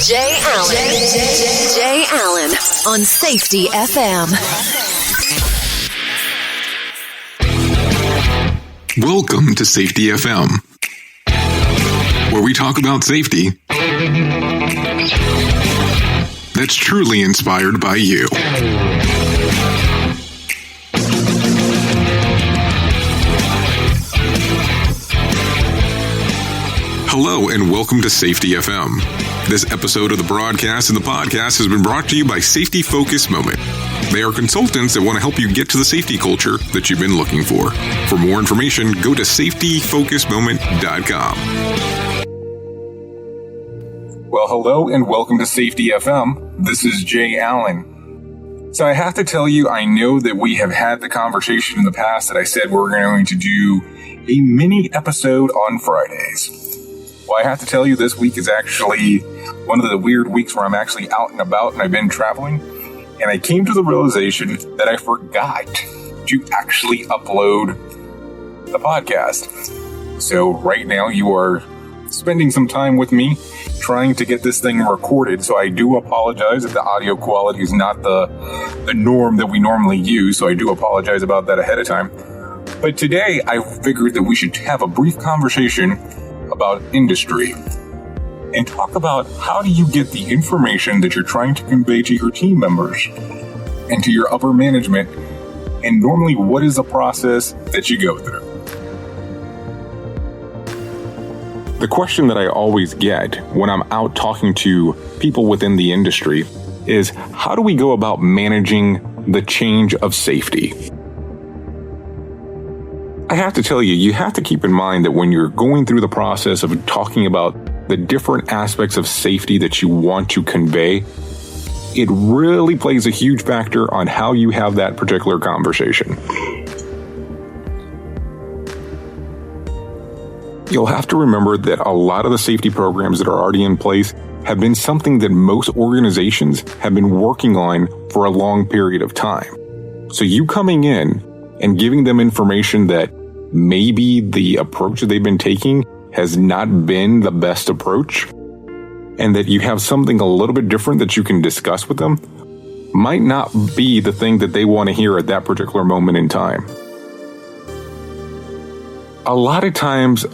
Jay Allen. Jay Allen on Safety FM. Welcome to Safety FM, where we talk about safety that's truly inspired by you. Hello and welcome to Safety FM. This episode of the broadcast and the podcast has been brought to you by Safety Focus Moment. They are consultants that want to help you get to the safety culture that you've been looking for. For more information, go to safetyfocusmoment.com. Well, hello and welcome to Safety FM. This is Jay Allen. So I have to tell you, I know that we have had the conversation in the past that I said we're going to do a mini episode on Fridays. Well, I have to tell you, this week is actually one of the weird weeks where I'm actually out and about and I've been traveling. And I came to the realization that I forgot to actually upload the podcast. So right now you are spending some time with me trying to get this thing recorded. So I do apologize if the audio quality is not the norm that we normally use. So I do apologize about that ahead of time. But today I figured that we should have a brief conversation about industry and talk about how do you get the information that you're trying to convey to your team members and to your upper management, and normally what is the process that you go through. The question that I always get when I'm out talking to people within the industry is, how do we go about managing the change of safety? I have to tell you, you have to keep in mind that when you're going through the process of talking about the different aspects of safety that you want to convey, it really plays a huge factor on how you have that particular conversation. You'll have to remember that a lot of the safety programs that are already in place have been something that most organizations have been working on for a long period of time. So you coming in and giving them information that maybe the approach that they've been taking has not been the best approach, and that you have something a little bit different that you can discuss with them, might not be the thing that they want to hear at that particular moment in time. A lot of times,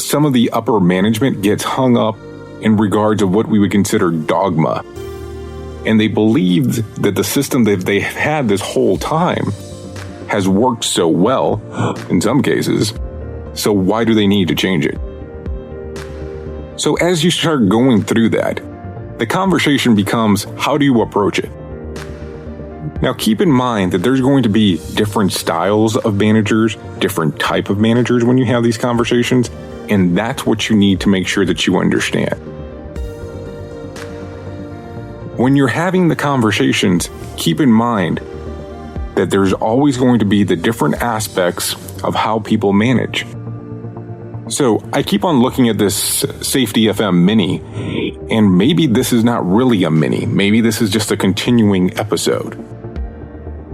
some of the upper management gets hung up in regards of what we would consider dogma, and they believe that the system that they've had this whole time has worked so well, in some cases, so why do they need to change it? So as you start going through that, the conversation becomes, how do you approach it? Now keep in mind that there's going to be different styles of managers, different type of managers when you have these conversations, and that's what you need to make sure that you understand. When you're having the conversations, keep in mind that there's always going to be the different aspects of how people manage. So I keep on looking at this Safety FM mini, and maybe this is not really a mini. Maybe this is just a continuing episode.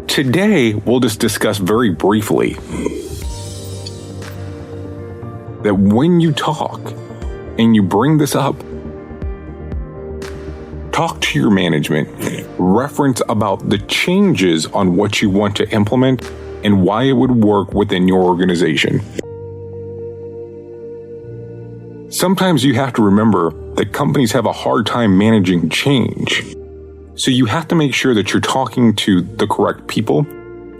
Today, we'll just discuss very briefly that when you talk and you bring this up, talk to your management, reference about the changes on what you want to implement and why it would work within your organization. Sometimes you have to remember that companies have a hard time managing change. So you have to make sure that you're talking to the correct people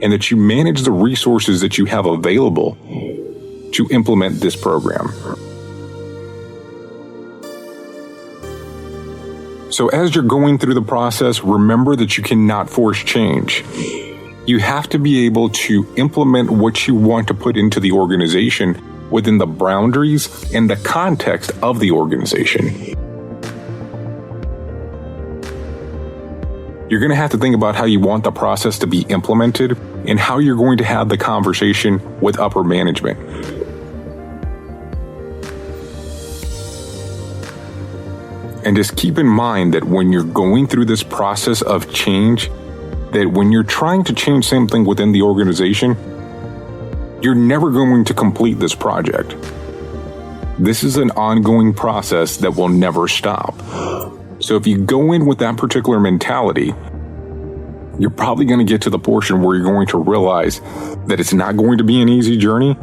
and that you manage the resources that you have available to implement this program. So as you're going through the process, remember that you cannot force change. You have to be able to implement what you want to put into the organization within the boundaries and the context of the organization. You're going to have to think about how you want the process to be implemented and how you're going to have the conversation with upper management. And just keep in mind that when you're going through this process of change, that when you're trying to change something within the organization, you're never going to complete this project. This is an ongoing process that will never stop. So if you go in with that particular mentality, you're probably going to get to the portion where you're going to realize that it's not going to be an easy journey.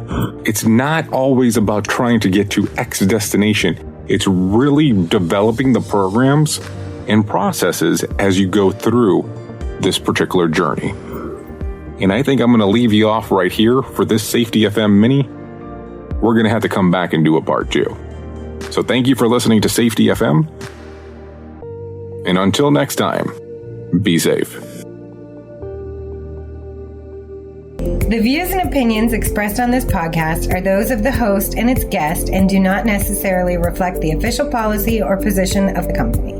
It's not always about trying to get to X destination. It's really developing the programs and processes as you go through this particular journey. And I think I'm going to leave you off right here for this Safety FM mini. We're going to have to come back and do a part 2. So thank you for listening to Safety FM. And until next time, be safe. The views and opinions expressed on this podcast are those of the host and its guest and do not necessarily reflect the official policy or position of the company.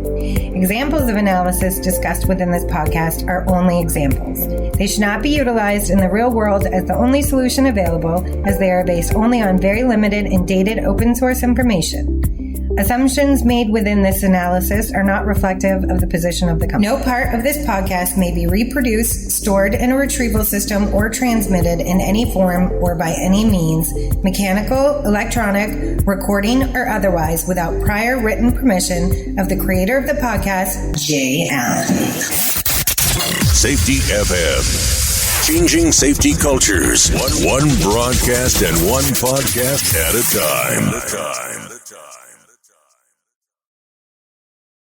Examples of analysis discussed within this podcast are only examples. They should not be utilized in the real world as the only solution available, as they are based only on very limited and dated open source information. Assumptions made within this analysis are not reflective of the position of the company. No part of this podcast may be reproduced, stored in a retrieval system, or transmitted in any form or by any means, mechanical, electronic, recording, or otherwise, without prior written permission of the creator of the podcast, Jay Allen. Safety FM. Changing safety cultures. One broadcast and one podcast at a time.